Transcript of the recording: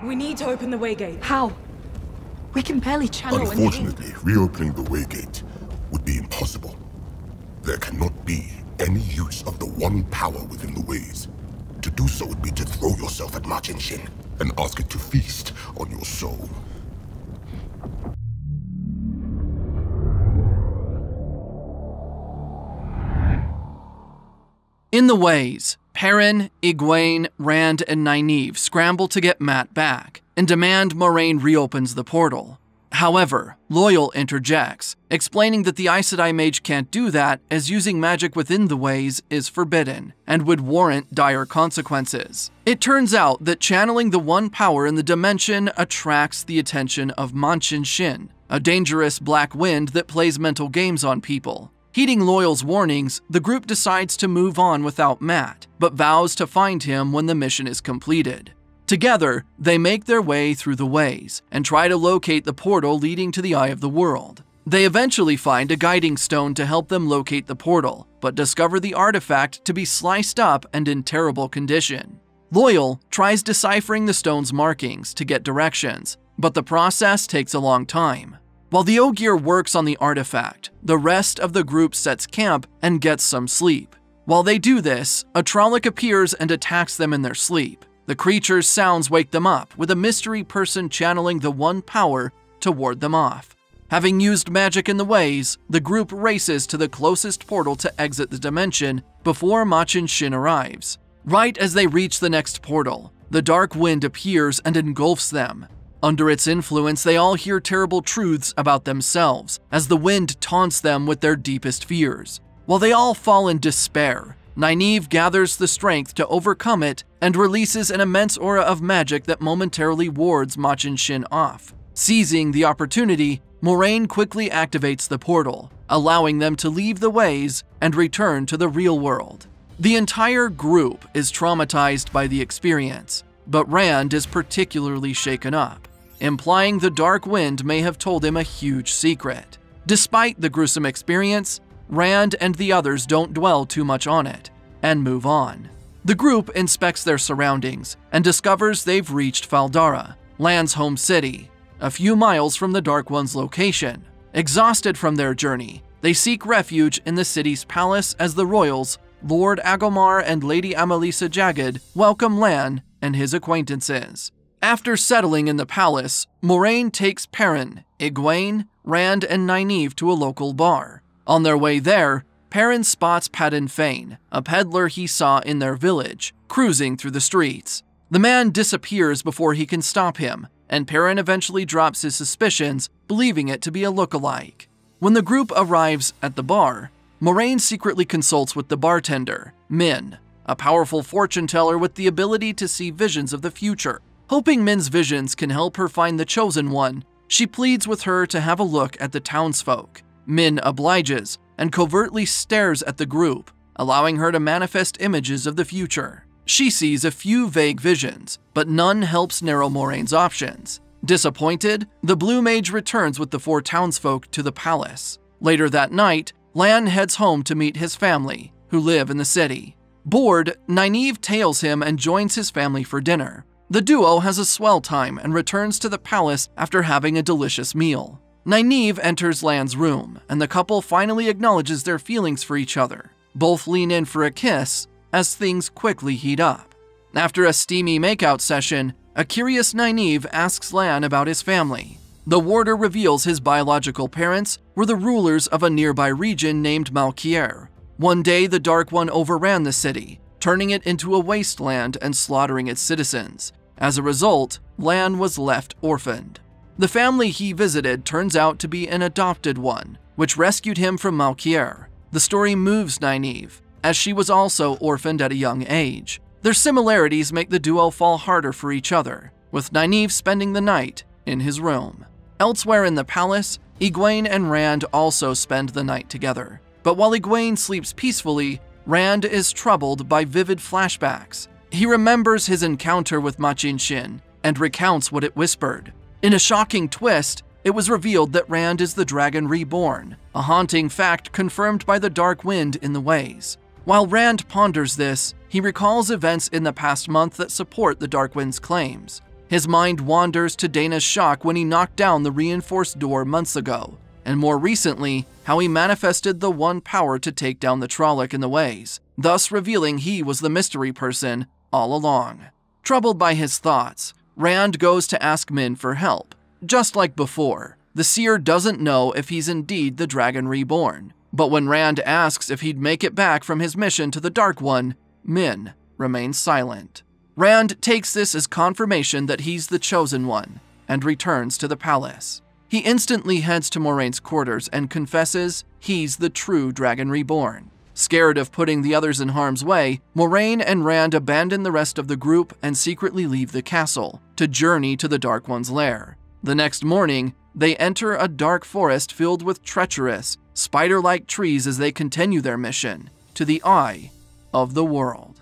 We need to open the way gate. How? We can barely channel and Unfortunately, reopening the way gate would be impossible. There cannot be any use of the one power within the ways. To do so would be to throw yourself at Ma Jinxin and ask it to feast on your soul. In the ways, Perrin, Egwene, Rand, and Nynaeve scramble to get Mat back and demand Moiraine reopens the portal. However, Loial interjects, explaining that the Aes Sedai mage can't do that as using magic within the ways is forbidden and would warrant dire consequences. It turns out that channeling the one power in the dimension attracts the attention of Ma Jinxin, a dangerous black wind that plays mental games on people. Heeding Loial's warnings, the group decides to move on without Mat, but vows to find him when the mission is completed. Together, they make their way through the ways and try to locate the portal leading to the Eye of the World. They eventually find a guiding stone to help them locate the portal, but discover the artifact to be sliced up and in terrible condition. Loial tries deciphering the stone's markings to get directions, but the process takes a long time. While the Ogier works on the artifact, the rest of the group sets camp and gets some sleep. While they do this, a Trolloc appears and attacks them in their sleep. The creature's sounds wake them up, with a mystery person channeling the one power to ward them off. Having used magic in the ways, the group races to the closest portal to exit the dimension before Ma Jinxin arrives. Right as they reach the next portal, the dark wind appears and engulfs them. Under its influence, they all hear terrible truths about themselves, as the wind taunts them with their deepest fears. While they all fall in despair, Nynaeve gathers the strength to overcome it and releases an immense aura of magic that momentarily wards Ma Jinxin off. Seizing the opportunity, Moiraine quickly activates the portal, allowing them to leave the ways and return to the real world. The entire group is traumatized by the experience, but Rand is particularly shaken up, implying the dark wind may have told him a huge secret. Despite the gruesome experience, Rand and the others don't dwell too much on it and move on. The group inspects their surroundings and discovers they've reached Faldara, Lan's home city, a few miles from the Dark One's location. Exhausted from their journey, they seek refuge in the city's palace as the royals, Lord Agomar and Lady Amelisa Jagged, welcome Lan and his acquaintances. After settling in the palace, Moiraine takes Perrin, Egwene, Rand, and Nynaeve to a local bar. On their way there, Perrin spots Padan Fain, a peddler he saw in their village, cruising through the streets. The man disappears before he can stop him, and Perrin eventually drops his suspicions, believing it to be a look-alike. When the group arrives at the bar, Moiraine secretly consults with the bartender, Min, a powerful fortune teller with the ability to see visions of the future. Hoping Min's visions can help her find the Chosen One, she pleads with her to have a look at the townsfolk. Min obliges and covertly stares at the group, allowing her to manifest images of the future. She sees a few vague visions, but none helps narrow Moraine's options. Disappointed, the Blue Mage returns with the 4 townsfolk to the palace. Later that night, Lan heads home to meet his family, who live in the city. Bored, Nynaeve tails him and joins his family for dinner. The duo has a swell time and returns to the palace after having a delicious meal. Nynaeve enters Lan's room, and the couple finally acknowledges their feelings for each other. Both lean in for a kiss, as things quickly heat up. After a steamy makeout session, a curious Nynaeve asks Lan about his family. The warder reveals his biological parents were the rulers of a nearby region named Malkier. One day, the Dark One overran the city, turning it into a wasteland and slaughtering its citizens. As a result, Lan was left orphaned. The family he visited turns out to be an adopted one, which rescued him from Malkier. The story moves Nynaeve, as she was also orphaned at a young age. Their similarities make the duo fall harder for each other, with Nynaeve spending the night in his room. Elsewhere in the palace, Egwene and Rand also spend the night together. But while Egwene sleeps peacefully, Rand is troubled by vivid flashbacks. He remembers his encounter with Ma Jinxin and recounts what it whispered. In a shocking twist, it was revealed that Rand is the Dragon Reborn, a haunting fact confirmed by the dark wind in the ways. While Rand ponders this, he recalls events in the past month that support the Dark Wind's claims. His mind wanders to Dana's shock when he knocked down the reinforced door months ago, and more recently, how he manifested the one power to take down the Trolloc in the ways, thus revealing he was the mystery person all along. Troubled by his thoughts, Rand goes to ask Min for help. Just like before, the seer doesn't know if he's indeed the Dragon Reborn, but when Rand asks if he'd make it back from his mission to the Dark One, Min remains silent. Rand takes this as confirmation that he's the chosen one, and returns to the palace. He instantly heads to Moraine's quarters and confesses he's the true Dragon Reborn. Scared of putting the others in harm's way, Moiraine and Rand abandon the rest of the group and secretly leave the castle, to journey to the Dark One's lair. The next morning, they enter a dark forest filled with treacherous, spider-like trees as they continue their mission to the eye of the world.